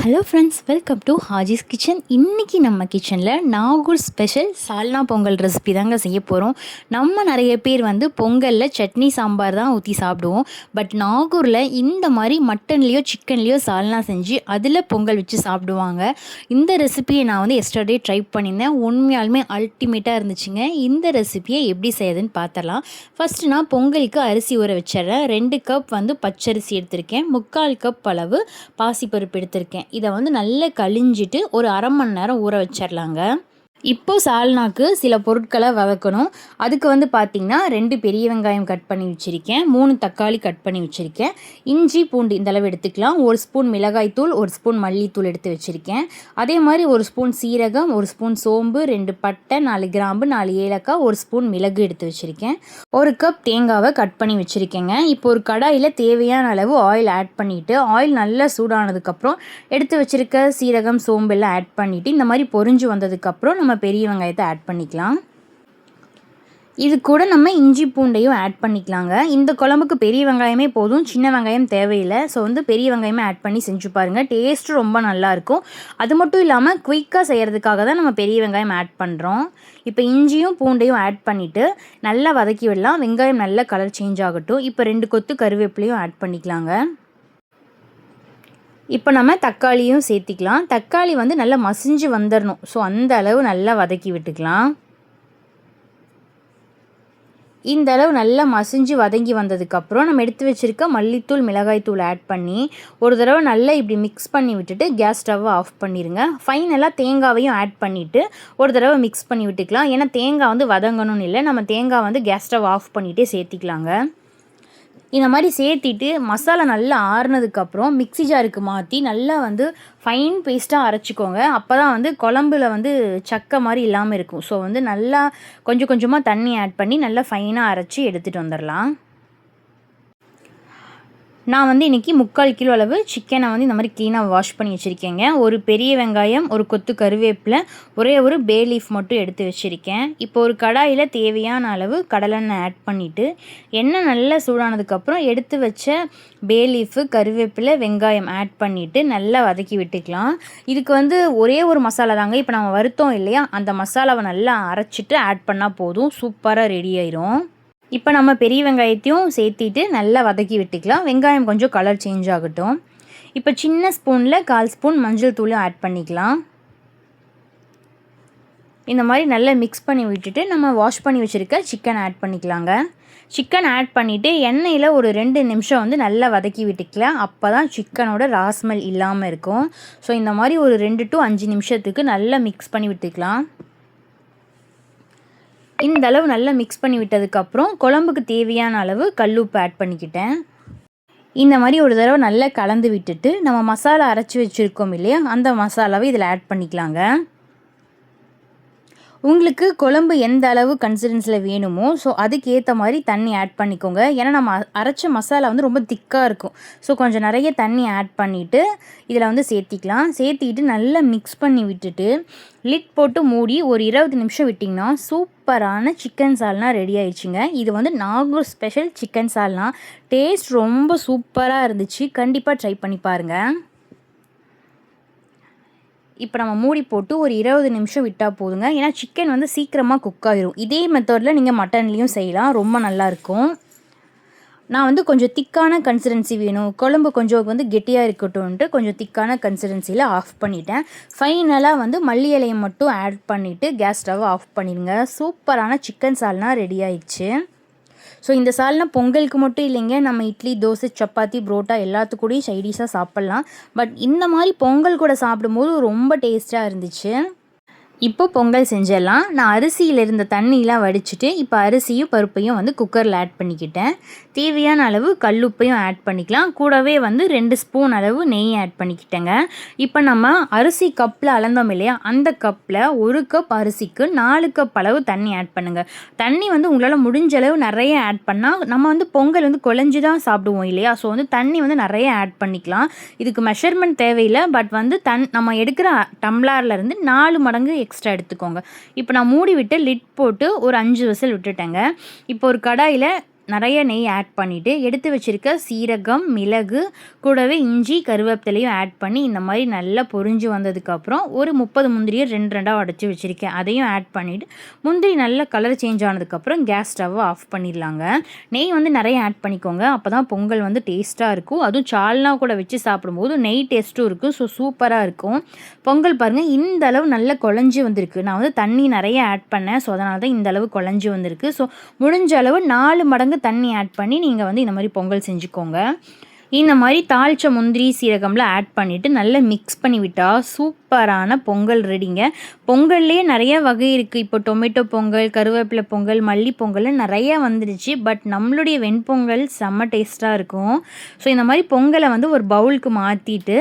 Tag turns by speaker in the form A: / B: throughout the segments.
A: Hello friends, welcome to Haji's kitchen. இன்றைக்கி நம்ம கிச்சனில் நாகூர் ஸ்பெஷல் சால்னா பொங்கல் ரெசிபி தாங்க செய்ய போகிறோம். நம்ம நிறைய பேர் பொங்கலில் சட்னி சாம்பார் தான் ஊற்றி சாப்பிடுவோம். பட் நாகூரில் இந்த மாதிரி மட்டன்லேயோ சிக்கன்லேயோ சால்னா செஞ்சு அதில் பொங்கல் வச்சு சாப்பிடுவாங்க. இந்த ரெசிபியை நான் எஸ்டர்டே ட்ரை பண்ணியிருந்தேன். உண்மையாலுமே அல்டிமேட்டாக இருந்துச்சுங்க. இந்த ரெசிபியை எப்படி செய்யுதுன்னு பார்த்தலாம். ஃபஸ்ட்டு நான் பொங்கலுக்கு அரிசி ஊற வச்சிடுறேன். 2 கப் பச்சரிசி எடுத்திருக்கேன். 3/4 கப் அளவு பாசிப்பருப்பு எடுத்திருக்கேன். இதை நல்லா கழிஞ்சிட்டு ஒரு அரை மணி நேரம் ஊற வச்சிடலாங்க. இப்போது சால்னாக்கு சில பொருட்களை வதக்கணும். அதுக்கு பார்த்திங்கன்னா 2 பெரிய வெங்காயம் கட் பண்ணி வச்சுருக்கேன், 3 தக்காளி கட் பண்ணி வச்சுருக்கேன், இஞ்சி பூண்டு இந்த அளவு எடுத்துக்கலாம், 1 ஸ்பூன் மிளகாய்த்தூள், 1 ஸ்பூன் மல்லித்தூள் எடுத்து வச்சுருக்கேன். அதே மாதிரி 1 ஸ்பூன் சீரகம், 1 ஸ்பூன் சோம்பு, 2 பட்டை, 4 கிராம்பு, 4 ஏலக்காய், 1 ஸ்பூன் மிளகு எடுத்து வச்சுருக்கேன். 1 கப் தேங்காவை கட் பண்ணி வச்சுருக்கேங்க. இப்போ ஒரு கடாயில் தேவையான அளவு ஆயில் ஆட் பண்ணிவிட்டு, ஆயில் நல்லா சூடானதுக்கப்புறம் எடுத்து வச்சுருக்க சீரகம் சோம்பு எல்லாம் ஆட் பண்ணிவிட்டு இந்த மாதிரி பொரிஞ்சு வந்ததுக்கப்புறம் நம்ம பெரிய வெங்காயத்தை ஆட் பண்ணிக்கலாம். இது கூட நம்ம இஞ்சி பூண்டையும் ஆட் பண்ணிக்கலாங்க. இந்த குழம்புக்கு பெரிய வெங்காயமே போதும், சின்ன வெங்காயம் தேவையில்லை. ஸோ பெரிய வெங்காயமே ஆட் பண்ணி செஞ்சு பாருங்கள், டேஸ்ட்டு ரொம்ப நல்லாயிருக்கும். அது மட்டும் இல்லாமல் குயிக்காக செய்கிறதுக்காக தான் நம்ம பெரிய வெங்காயம் ஆட் பண்ணுறோம். இப்போ இஞ்சியும் பூண்டையும் ஆட் பண்ணிவிட்டு நல்லா வதக்கி விடலாம். வெங்காயம் நல்லா கலர் சேஞ்ச் ஆகட்டும். இப்போ 2 கொத்து கருவேப்பிலையும் ஆட் பண்ணிக்கலாங்க. இப்போ நம்ம தக்காளியும் சேர்த்திக்கலாம். தக்காளி நல்லா மசிஞ்சு வந்துடணும். ஸோ அந்த அளவு நல்லா வதக்கி விட்டுக்கலாம். இந்த அளவு நல்லா மசிஞ்சு வதங்கி வந்ததுக்கப்புறம் நம்ம எடுத்து வச்சுருக்க மல்லித்தூள் மிளகாய்த்தூள் ஆட் பண்ணி ஒரு தடவை நல்லா இப்படி மிக்ஸ் பண்ணி விட்டுட்டு கேஸ் ஸ்டவ்வை ஆஃப் பண்ணிடுங்க. ஃபைனலாக தேங்காவையும் ஆட் பண்ணிவிட்டு ஒரு தடவை மிக்ஸ் பண்ணி விட்டுக்கலாம். ஏன்னா தேங்காய் வதங்கணும்னு இல்லை, நம்ம தேங்காய் கேஸ் ஸ்டவ் ஆஃப் பண்ணிகிட்டே சேர்த்திக்கலாங்க. இந்த மாதிரி சேர்த்திட்டு மசாலா நல்லா ஆறுனதுக்கப்புறம் மிக்ஸி ஜாருக்கு மாற்றி நல்லா ஃபைன் பேஸ்ட்டாக அரைச்சிக்கோங்க. அப்போ தான் குழம்புல சக்கை மாதிரி இல்லாமல் இருக்கும். ஸோ நல்லா கொஞ்சம் கொஞ்சமாக தண்ணி ஆட் பண்ணி நல்லா ஃபைனாக அரைச்சி எடுத்துகிட்டு வந்துடலாம். நான் இன்றைக்கி 3/4 கிலோ அளவு சிக்கனை இந்த மாதிரி க்ளீனாக வாஷ் பண்ணி வச்சுருக்கேங்க. ஒரு பெரிய வெங்காயம், ஒரு கொத்து கருவேப்பிலை, ஒரே ஒரு பே லீஃப் மட்டும் எடுத்து வச்சுருக்கேன். இப்போ ஒரு கடாயில் தேவையான அளவு கடலெண்ணெய் ஆட் பண்ணிவிட்டு எண்ணெய் நல்லா சூடானதுக்கப்புறம் எடுத்து வச்ச பே லீஃபு, கருவேப்பிலை, வெங்காயம் ஆட் பண்ணிவிட்டு நல்லா வதக்கி விட்டுக்கலாம். இதுக்கு ஒரே ஒரு மசாலா தாங்க. இப்போ நம்ம வறுத்தோம் இல்லையா, அந்த மசாலாவை நல்லா அரைச்சிட்டு ஆட் பண்ணால் போதும், சூப்பராக ரெடி ஆயிரும். இப்போ நம்ம பெரிய வெங்காயத்தையும் சேர்த்திட்டு நல்லா வதக்கி விட்டுக்கலாம். வெங்காயம் கொஞ்சம் கலர் சேஞ்ச் ஆகட்டும். இப்போ சின்ன ஸ்பூனில் 1/4 ஸ்பூன் மஞ்சள் தூளும் ஆட் பண்ணிக்கலாம். இந்த மாதிரி நல்லா மிக்ஸ் பண்ணி விட்டுட்டு நம்ம வாஷ் பண்ணி வச்சுருக்க சிக்கன் ஆட் பண்ணிக்கலாங்க. சிக்கன் ஆட் பண்ணிவிட்டு எண்ணெயில் ஒரு 2 நிமிஷம் நல்லா வதக்கி விட்டுக்கலாம். அப்போ தான் சிக்கனோட ராஸ்மெல் இல்லாமல் இருக்கும். ஸோ இந்த மாதிரி ஒரு 2 to 5 நிமிஷத்துக்கு நல்லா மிக்ஸ் பண்ணி விட்டுக்கலாம். இந்த அளவு நல்லா மிக்ஸ் பண்ணி விட்டதுக்கப்புறம் குழம்புக்கு தேவையான அளவு கல்லுப்பு ஆட் பண்ணிக்கிட்டேன். இந்த மாதிரி ஒரு தடவை நல்லா கலந்து விட்டுட்டு நம்ம மசாலா அரைச்சி வச்சுருக்கோம் இல்லையா, அந்த மசாலாவை இதில் ஆட் பண்ணிக்கலாங்க. உங்களுக்கு குழம்பு எந்த அளவு கன்சிஸ்டன்சியில் வேணுமோ ஸோ அதுக்கேற்ற மாதிரி தண்ணி ஆட் பண்ணிக்கோங்க. ஏன்னா நம்ம அரைச்ச மசாலா ரொம்ப திக்காக இருக்கும். ஸோ கொஞ்சம் நிறைய தண்ணி ஆட் பண்ணிவிட்டு இதில் சேர்த்திக்கலாம். சேர்த்திட்டு நல்லா மிக்ஸ் பண்ணி விட்டுட்டு லிட் போட்டு மூடி ஒரு 20 நிமிஷம் விட்டிங்கன்னா சூப்பரான சிக்கன் சால்னா ரெடி ஆயிடுச்சுங்க. இது நாகூர் ஸ்பெஷல் சிக்கன் சால்னா. டேஸ்ட் ரொம்ப சூப்பராக இருந்துச்சு. கண்டிப்பாக ட்ரை பண்ணி பாருங்கள். இப்போ நம்ம மூடி போட்டு ஒரு 20 நிமிஷம் விட்டால் போதுங்க. ஏன்னா சிக்கன் சீக்கிரமாக குக் ஆகிரும். இதே மெத்தடில் நீங்கள் மட்டன்லேயும் செய்யலாம், ரொம்ப நல்லாயிருக்கும். நான் கொஞ்சம் திக்கான கன்சிஸ்டன்சி வேணும், குழம்பு கொஞ்சம் கெட்டியாக இருக்கட்டும்ன்ட்டு கொஞ்சம் திக்கான கன்சிஸ்டன்சியில் ஆஃப் பண்ணிட்டேன். ஃபைனலாக மல்லி இலையை மட்டும் ஆட் பண்ணிவிட்டு கேஸ் ஸ்டவ் ஆஃப் பண்ணிடுங்க. சூப்பரான சிக்கன் சால்னா ரெடி ஆயிடுச்சு. ஸோ இந்த சால்னா பொங்கலுக்கு மட்டும் இல்லைங்க, நம்ம இட்லி, தோசை, சப்பாத்தி, புரோட்டா எல்லாத்துக்கூடையும் சைடிஷாக சாப்பிட்லாம். பட் இந்த மாதிரி பொங்கல் கூட சாப்பிடும்போது ரொம்ப டேஸ்ட்டாக இருந்துச்சு. இப்போ பொங்கல் செஞ்சிடலாம். நான் அரிசியில் இருந்த தண்ணியெலாம் வடிச்சிட்டு இப்போ அரிசியும் பருப்பையும் குக்கரில் ஆட் பண்ணிக்கிட்டேன். தேவையான அளவு கல்லுப்பையும் ஆட் பண்ணிக்கலாம். கூடவே 2 ஸ்பூன் அளவு நெய் ஆட் பண்ணிக்கிட்டேங்க. இப்போ நம்ம அரிசி கப்பில் அளந்தோம் இல்லையா, அந்த கப்பில் 1 கப் அரிசிக்கு 4 கப் அளவு தண்ணி ஆட் பண்ணுங்கள். தண்ணி உங்களால் முடிஞ்ச அளவு நிறைய ஆட் பண்ணால் நம்ம பொங்கல் குழஞ்சி தான் சாப்பிடுவோம் இல்லையா, ஸோ தண்ணி நிறைய ஆட் பண்ணிக்கலாம். இதுக்கு மெஷர்மெண்ட் தேவையில்லை. பட் நம்ம எடுக்கிற டம்ளர்லேருந்து 4 மடங்கு எக்ஸ்ட்ரா எடுத்துக்கோங்க. இப்போ நான் மூடி விட்டு லிட் போட்டு ஒரு 5 விசில் விட்டுட்டேங்க. இப்போ ஒரு கடாயில் நிறைய நெய் ஆட் பண்ணிவிட்டு எடுத்து வச்சுருக்க சீரகம், மிளகு கூடவே இஞ்சி, கருவேப்பிலையும் ஆட் பண்ணி இந்த மாதிரி நல்லா பொரிஞ்சு வந்ததுக்கப்புறம் ஒரு 30 முந்திரியை 2 உடச்சி வச்சுருக்கேன். அதையும் ஆட் பண்ணிவிட்டு முந்திரி நல்லா கலர் சேஞ்ச் ஆனதுக்கப்புறம் கேஸ் ஸ்டவ்வை ஆஃப் பண்ணிடலாங்க. நெய் வந்து நிறைய ஆட் பண்ணிக்கோங்க. அப்போ தான் பொங்கல் வந்து டேஸ்ட்டாக இருக்கும். அதுவும் சால்னா கூட வச்சு சாப்பிடும்போது நெய் டேஸ்ட்டும் இருக்கும். ஸோ சூப்பராக இருக்கும். பொங்கல் பாருங்கள் இந்த அளவு நல்லா குழஞ்சி வந்திருக்கு. நான் வந்து தண்ணி நிறைய ஆட் பண்ணேன். ஸோ அதனால தான் இந்த அளவு குழஞ்சி வந்திருக்கு. ஸோ முடிஞ்ச அளவு 4 மடங்கு தண்ணி ஆட் பண்ணி நீங்கள் வந்து இந்த மாதிரி பொங்கல் செஞ்சுக்கோங்க. இந்த மாதிரி தாளித்த முந்திரி சீரகம்லாம் ஆட் பண்ணிவிட்டு நல்லா மிக்ஸ் பண்ணி விட்டால் சூப்பரான பொங்கல் ரெடிங்க. பொங்கல்லே நிறைய வகை இருக்குது. இப்போ டொமேட்டோ பொங்கல், கருவேப்பிலை பொங்கல், மல்லி பொங்கல்னு நிறைய வந்துடுச்சு. பட் நம்மளுடைய வெண்பொங்கல் செம்ம டேஸ்ட்டாக இருக்கும். ஸோ இந்த மாதிரி பொங்கலை வந்து ஒரு பவுலுக்கு மாற்றிட்டு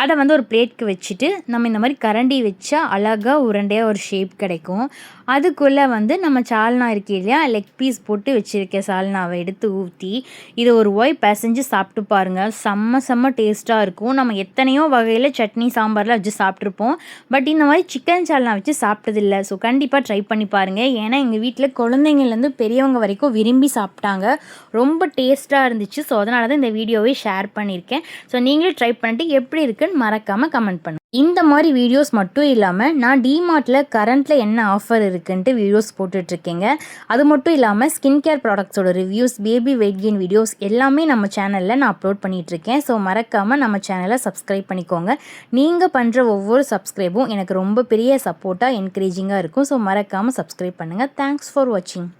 A: அதை வந்து ஒரு பிளேட்க்கு வச்சுட்டு நம்ம இந்த மாதிரி கரண்டி வச்சா அழகாக உருண்டையாக ஒரு ஷேப் கிடைக்கும். அதுக்குள்ளே வந்து நம்ம சால்னா இருக்கு இல்லையா, லெக் பீஸ் போட்டு வச்சுருக்க சால்னாவை எடுத்து ஊற்றி இதை ஒரு பிசைஞ்சு சாப்பிட்டு பாருங்கள். செம்ம டேஸ்ட்டாக இருக்கும். நம்ம எத்தனையோ வகையில் சட்னி சாம்பார்லாம் வச்சு சாப்பிட்ருப்போம். பட் இந்த மாதிரி சிக்கன் சால்னா வச்சு சாப்பிட்டதில்லை. ஸோ கண்டிப்பாக ட்ரை பண்ணி பாருங்கள். ஏன்னா எங்கள் வீட்டில் குழந்தைங்கள்லேருந்து பெரியவங்க வரைக்கும் விரும்பி சாப்பிட்டாங்க. ரொம்ப டேஸ்ட்டாக இருந்துச்சு. ஸோ அதனால தான் இந்த வீடியோவை ஷேர் பண்ணியிருக்கேன். ஸோ நீங்களும் ட்ரை பண்ணிட்டு எப்படி இருக்குன்னு மறக்காமல் கமெண்ட் பண்ணுங்கள். இந்த மாதிரி வீடியோஸ் மட்டும் இல்லாமல் நான் டிமார்ட்டில் கரண்ட்டில் என்ன ஆஃபர் இருக்குன்ட்டு வீடியோஸ் போட்டுட்ருக்கேங்க. அது மட்டும் இல்லாமல் ஸ்கின் கேர் ப்ராடக்ட்ஸோட reviews, baby weight gain videos எல்லாமே நம்ம சேனலில் நான் அப்லோட் பண்ணிகிட்ருக்கேன். ஸோ மறக்காமல் நம்ம சேனலை சப்ஸ்கிரைப் பண்ணிக்கோங்க. நீங்கள் பண்ணுற ஒவ்வொரு சப்ஸ்கிரைபும் எனக்கு ரொம்ப பெரிய சப்போர்ட்டாக என்கரேஜிங்காக இருக்கும். ஸோ மறக்காமல் சப்ஸ்கிரைப் பண்ணுங்கள். தேங்க்ஸ் ஃபார் வாட்சிங்.